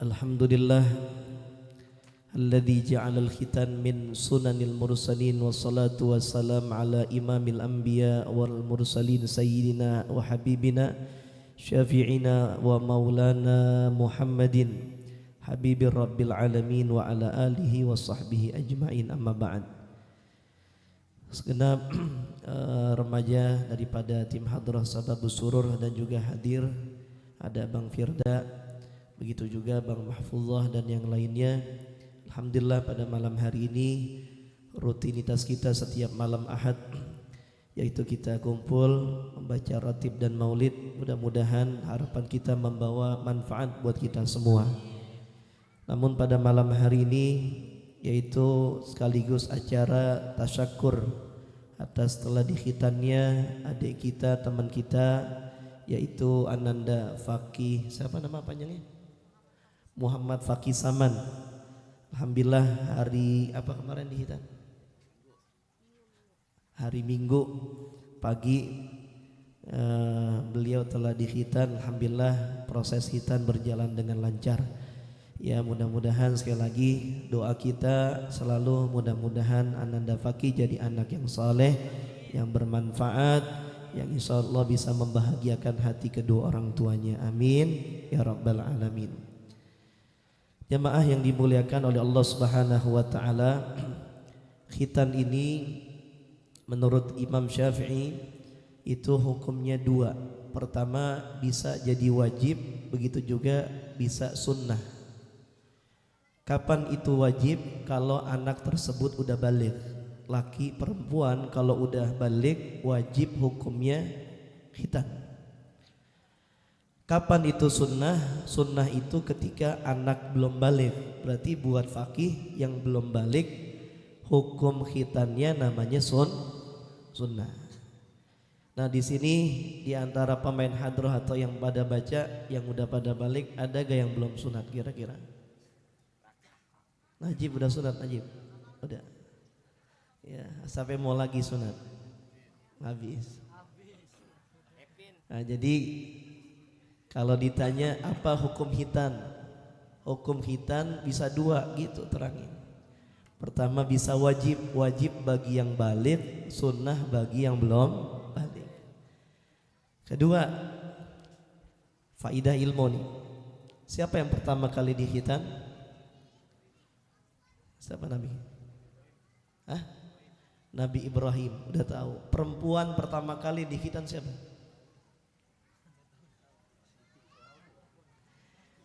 Alhamdulillah alladzi ja'alal khitan min sunanil mursalin wassalatu wassalam ala imamil anbiya wal mursalin sayyidina wa habibina syafi'ina wa maulana Muhammadin habibir rabbil alamin wa ala alihi wa sahbihi ajma'in, amma ba'd. Segenap remaja daripada tim Hadrah Sababus Surur dan juga hadir, ada Bang Firda, begitu juga Bang Mahfuzah dan yang lainnya. Alhamdulillah pada malam hari ini rutinitas kita setiap malam Ahad yaitu kita kumpul membaca ratib dan maulid. Mudah-mudahan harapan kita membawa manfaat buat kita semua. Namun pada malam hari ini yaitu sekaligus acara tasyakur atas telah dikhitannya adik kita, teman kita, yaitu Ananda Fakih, siapa nama panjangnya? Muhammad Fakih Saman. Alhamdulillah hari apa kemarin dihitan? Hari Minggu pagi beliau telah dikhitan. Alhamdulillah proses khitan berjalan dengan lancar. Ya, mudah-mudahan sekali lagi doa kita selalu mudah-mudahan Ananda Fakih jadi anak yang saleh, yang bermanfaat, yang insya Allah bisa membahagiakan hati kedua orang tuanya. Amin ya rabbal alamin. Jamaah yang dimuliakan oleh Allah Subhanahu wa taala, khitan ini menurut Imam Syafi'i itu hukumnya dua. Pertama, bisa jadi wajib, begitu juga bisa sunnah. Kapan itu wajib? Kalau anak tersebut udah balik. Laki perempuan kalau udah balik wajib hukumnya khitan. Kapan itu sunnah? Sunnah itu ketika anak belum balik. Berarti buat fakih yang belum balik hukum khitannya namanya sunnah. Nah, di sini di antara pemain hadroh atau yang pada baca yang udah pada balik, ada gak yang belum sunat kira-kira? Najib udah sunat, Najib udah. Ya, sampai mau lagi sunat habis. Nah, jadi kalau ditanya apa hukum khitan, hukum khitan bisa dua gitu terangin. Pertama bisa wajib bagi yang balik, sunnah bagi yang belum balik. Kedua, faidah ilmu nih. Siapa yang pertama kali dikhitan? Siapa Nabi? Nabi Ibrahim, udah tahu. Perempuan pertama kali dikhitan siapa?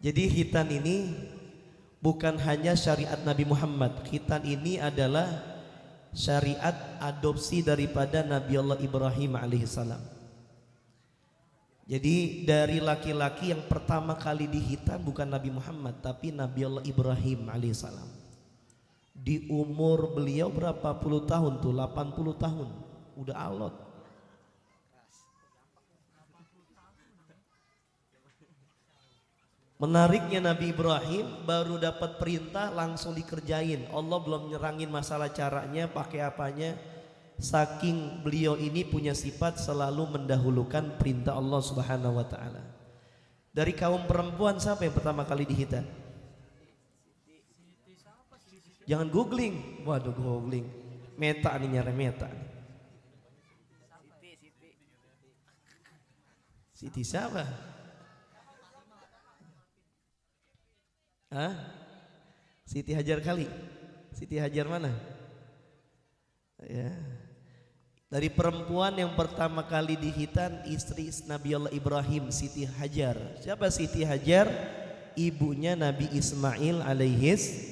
Jadi khitan ini bukan hanya syariat Nabi Muhammad. Khitan ini adalah syariat adopsi daripada Nabi Allah Ibrahim alaihissalam. Jadi dari laki-laki yang pertama kali dikhitan bukan Nabi Muhammad, tapi Nabi Allah Ibrahim alaihissalam. Di umur beliau berapa puluh tahun tuh? 80 tahun. Udah alot. Menariknya Nabi Ibrahim baru dapat perintah langsung dikerjain. Allah belum nyerangin masalah caranya, pakai apanya. Saking beliau ini punya sifat selalu mendahulukan perintah Allah Subhanahu wa taala. Dari kaum perempuan siapa yang pertama kali dihitan? Jangan googling. Waduh, googling. Meta nih, nyari meta. Siti siapa? Siti Hajar kali. Siti Hajar mana? Ya. Dari perempuan yang pertama kali dihitan istri Nabi Allah Ibrahim, Siti Hajar. Siapa Siti Hajar? Ibunya Nabi Ismail alaihis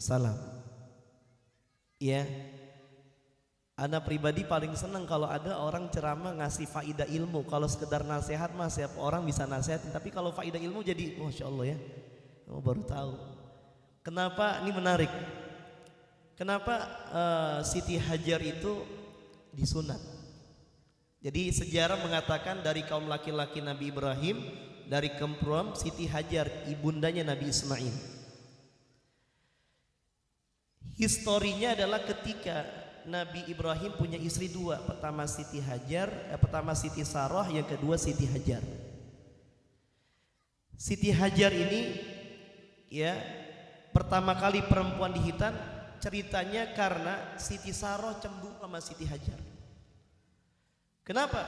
salam. Ya, anak pribadi paling senang kalau ada orang ceramah ngasih faidah ilmu. Kalau sekedar nasihat mah siapa orang bisa nasihatin, tapi kalau faidah ilmu jadi masya Allah ya. Oh, baru tahu. Kenapa ini menarik? Kenapa Siti Hajar itu disunat? Jadi sejarah mengatakan dari kaum laki-laki Nabi Ibrahim, dari kaum perempuan Siti Hajar ibundanya Nabi Ismail. Historinya adalah ketika Nabi Ibrahim punya istri dua, pertama Siti Hajar, pertama Siti Sarah, yang kedua Siti Hajar. Siti Hajar ini ya, pertama kali perempuan di hitan ceritanya karena Siti Saroh cemburu sama Siti Hajar. Kenapa?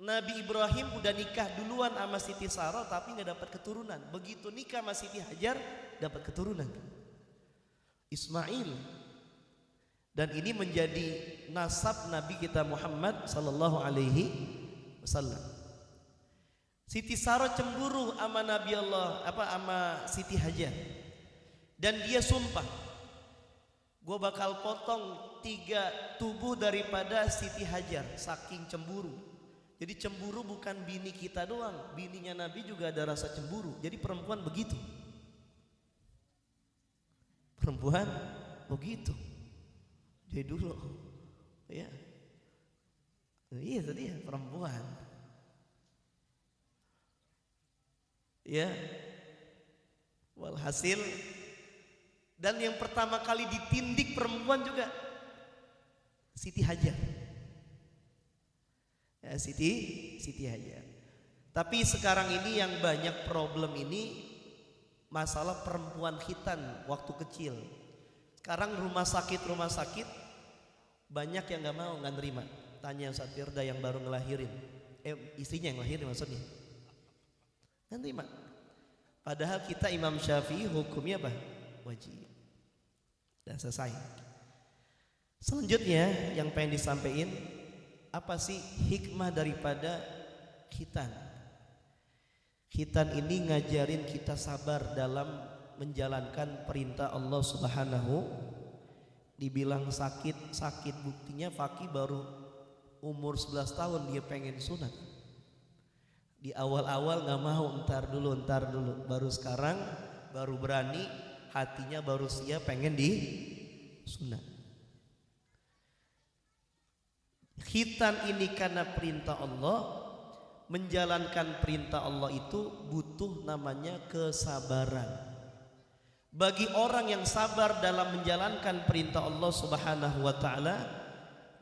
Nabi Ibrahim udah nikah duluan sama Siti Saroh tapi nggak dapat keturunan. Begitu nikah sama Siti Hajar dapat keturunan Ismail. Dan ini menjadi nasab Nabi kita Muhammad sallallahu alaihi wasallam. Siti Saroh cemburu sama Nabi Allah sama Siti Hajar. Dan dia sumpah, gue bakal potong 3 tubuh daripada Siti Hajar, saking cemburu. Jadi cemburu bukan bini kita doang, bininya Nabi juga ada rasa cemburu. Jadi perempuan begitu. Perempuan begitu. Jadi dulu, ya, iya tadi ya perempuan, ya, walhasil. Dan yang pertama kali ditindik perempuan juga Siti Hajar, ya, Siti Hajar. Tapi sekarang ini yang banyak problem ini masalah perempuan khitan waktu kecil. Sekarang rumah sakit banyak yang nggak mau, nggak nerima. Tanya Ustaz Firda yang baru ngelahirin, istrinya yang ngelahirin maksudnya, nggak nerima. Padahal kita Imam Syafi'i hukumnya apa? Wajib. Dan selesai. Selanjutnya yang pengen disampaikan, apa sih hikmah daripada khitan? Khitan ini ngajarin kita sabar dalam menjalankan perintah Allah Subhanahu. Dibilang sakit, buktinya Faki baru umur 11 tahun dia pengen sunat. Di awal-awal gak mau, ntar dulu, baru sekarang baru berani, hatinya baru siap pengen di sunat. Khitan ini karena perintah Allah. Menjalankan perintah Allah itu butuh namanya kesabaran. Bagi orang yang sabar dalam menjalankan perintah Allah Subhanahu wa taala,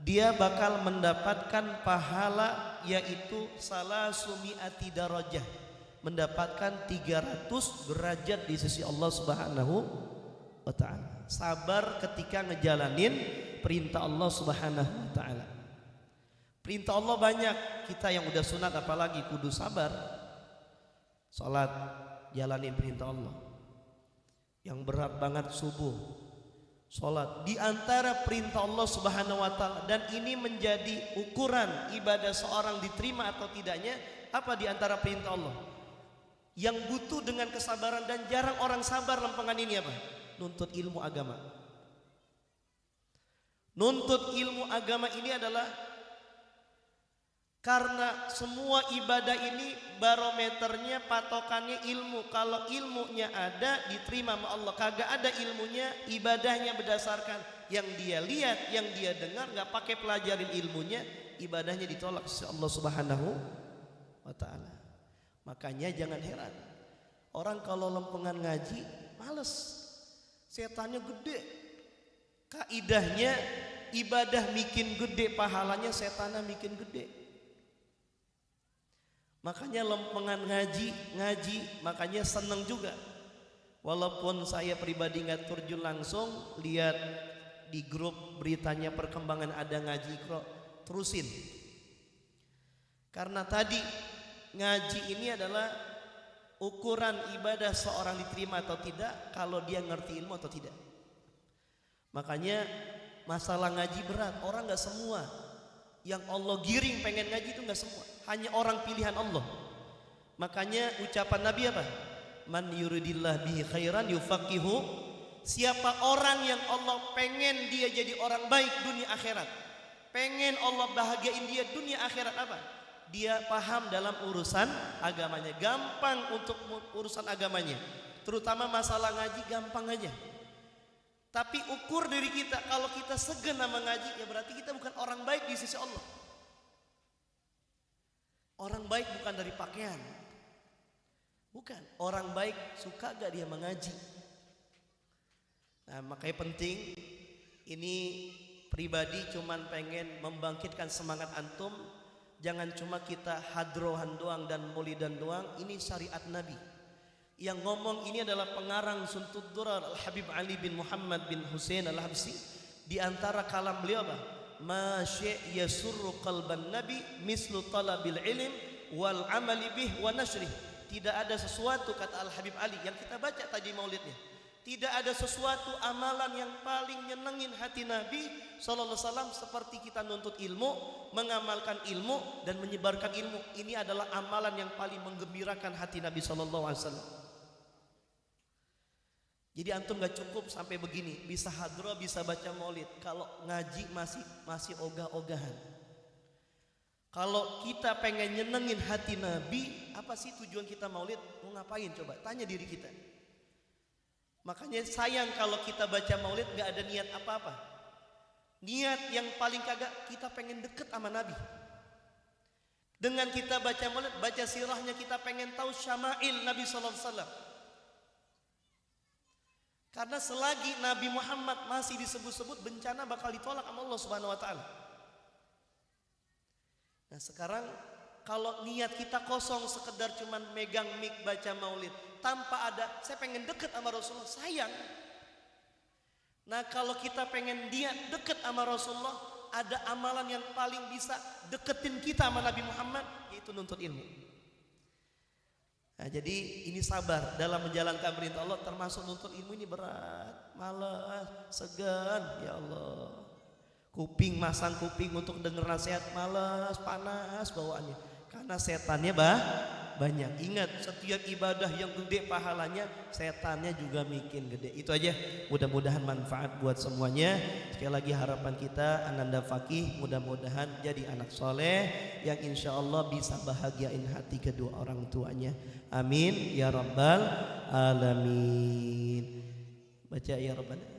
dia bakal mendapatkan pahala yaitu salasumi'ati darajah, mendapatkan 300 derajat di sisi Allah Subhanahu wa taala. Sabar ketika ngejalanin perintah Allah Subhanahu wa taala. Perintah Allah banyak, kita yang udah sunat apalagi kudu sabar. Salat, jalanin perintah Allah. Yang berat banget subuh, sholat, di antara perintah Allah Subhanahu wa taala. Dan ini menjadi ukuran ibadah seorang diterima atau tidaknya. Apa di antara perintah Allah yang butuh dengan kesabaran, dan jarang orang sabar lempengan ini apa? Nuntut ilmu agama. Nuntut ilmu agama ini adalah karena semua ibadah ini barometernya, patokannya ilmu. Kalau ilmunya ada, diterima sama Allah. Kagak ada ilmunya, ibadahnya berdasarkan yang dia lihat, yang dia dengar, nggak pakai pelajarin ilmunya, ibadahnya ditolak Allah Subhanahu wa taala. Makanya jangan heran orang kalau lempengan ngaji males, setannya gede. Kaidahnya ibadah bikin gede pahalanya, setannya bikin gede. Makanya lempengan ngaji, makanya seneng juga. Walaupun saya pribadi nggak terjun langsung, lihat di grup beritanya perkembangan ada ngaji Iqra, terusin. Karena tadi ngaji ini adalah ukuran ibadah seorang diterima atau tidak kalau dia ngerti ilmu atau tidak. Makanya masalah ngaji berat, orang nggak semua yang Allah giring pengen ngaji itu nggak semua, hanya orang pilihan Allah. Makanya ucapan Nabi apa? Man yuridillah bihi khairan yufaqihu. Siapa orang yang Allah pengen dia jadi orang baik dunia akhirat, pengen Allah bahagiain dia dunia akhirat, apa? Dia paham dalam urusan agamanya, gampang untuk urusan agamanya. Terutama masalah ngaji gampang aja. Tapi ukur diri kita, kalau kita segan sama ngaji, ya berarti kita bukan orang baik di sisi Allah. Orang baik bukan dari pakaian, bukan. Orang baik suka gak dia mengaji. Nah makanya penting, ini pribadi cuman pengen membangkitkan semangat antum. Jangan cuma kita hadrohan doang dan maulidan doang, ini syariat Nabi. Yang ngomong ini adalah pengarang Suntud Durar Al-Habib Ali bin Muhammad bin Husain Al-Habsi. Di antara kalam beliau apa? Ma syi' yasurru qalban nabi mislu talabil ilm wal amali bih wa nashrih. Tidak ada sesuatu, kata Al-Habib Ali yang kita baca tadi maulidnya, tidak ada sesuatu amalan yang paling nyenengin hati Nabi sallallahu alaihi wasallam seperti kita nuntut ilmu, mengamalkan ilmu dan menyebarkan ilmu. Ini adalah amalan yang paling menggembirakan hati Nabi sallallahu alaihi wasallam. Jadi antum gak cukup sampai begini, bisa hadroh, bisa baca maulid. Kalau ngaji masih ogah-ogahan. Kalau kita pengen nyenengin hati Nabi, apa sih tujuan kita maulid? Mau ngapain coba? Tanya diri kita. Makanya sayang kalau kita baca maulid gak ada niat apa-apa. Niat yang paling kagak, kita pengen deket sama Nabi. Dengan kita baca maulid, baca sirahnya, kita pengen tahu syama'il Nabi sallallahu alaihi wasallam. Karena selagi Nabi Muhammad masih disebut-sebut, bencana bakal ditolak sama Allah Subhanahu wa taala. Nah, sekarang kalau niat kita kosong, sekedar cuman megang mic baca maulid tanpa ada saya pengen deket sama Rasulullah, sayang. Nah, kalau kita pengen dia deket sama Rasulullah, ada amalan yang paling bisa deketin kita sama Nabi Muhammad, yaitu nuntut ilmu. Nah, jadi ini sabar dalam menjalankan perintah Allah, termasuk nuntut ilmu ini berat, malas, segan, ya Allah. Kuping, masang kuping untuk dengar nasihat, malas, panas bawaannya. Karena setannya banyak. Ingat, setiap ibadah yang gede pahalanya, setannya juga bikin gede. Itu aja. Mudah-mudahan manfaat buat semuanya. Sekali lagi harapan kita, Ananda Fakih mudah-mudahan jadi anak soleh yang insya Allah bisa bahagiain hati kedua orang tuanya. Amin ya rabbal alamin. Baca ya rabbana.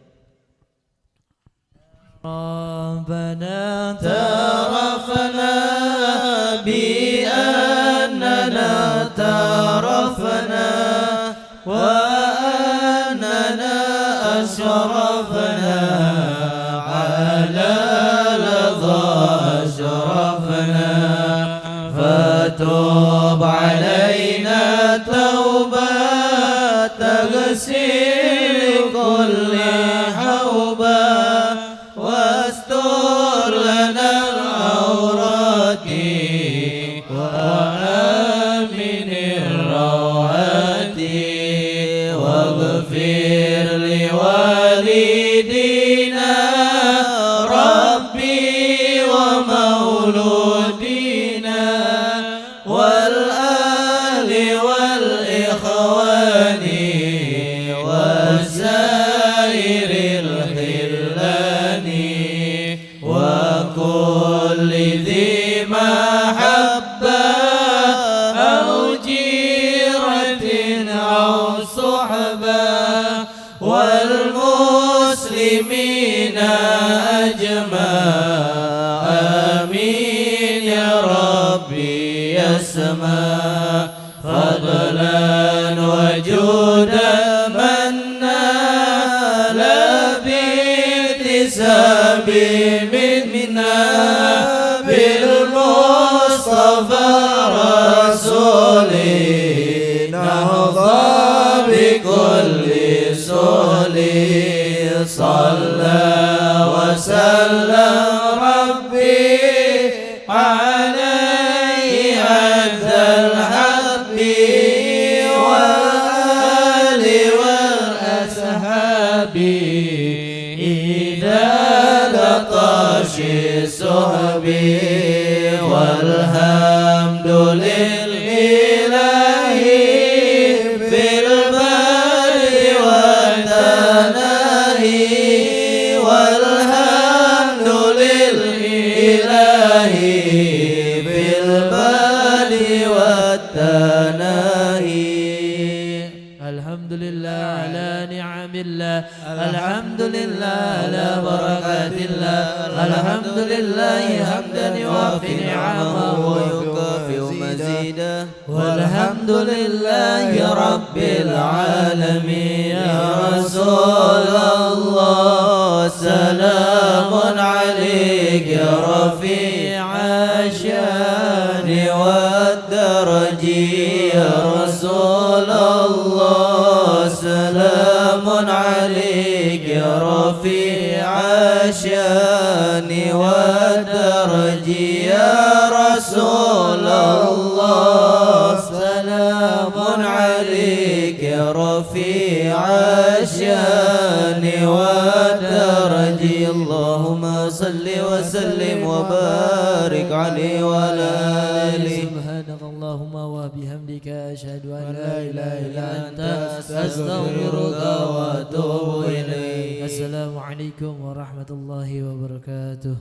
ربنا اعترفنا بأننا اعترفنا وأننا أشرفنا على لظى أشرفنا فتوب علينا توبة تغسل كل حوبة واستر لنا العورات وآمن الروعات واغفر لوالدينا ربي ومولودينا والآل والإخوان وسائر الخلان وكل ذي محبة أو جيرة أو صحبة والمسلمين أجمع آمين يا ربي يسمع فضلا وجودا منا لا باكتساب منا بالمصطفى رسولي نهضى بكل سولي صلى وسلم ربي عليه عز الحب والآل والأصحاب إذا لطش السحب والحمد لله في البر والتناهي والحمد لله في البر والتناهي الحمد لله على نعم الله الحمد لله على بركات الله الحمد لله حمدا يوافي نعمه ويكافئ مزيدا والحمد لله رب العالمين يا رسول الله سلام عليك يا رفيع الشان والدرج يا رسول الله رفيع الشان والدرج يا رسول الله سلام عليك يا رفيع الشان والدرج اللهم صل وسلم وبارك عليه وعلى آله سبحانك اللهم وبحمدك أشهد أن لا إله إلا أنت أستغفرك وأتوب إليك السلام عليكم ورحمة الله وبركاته.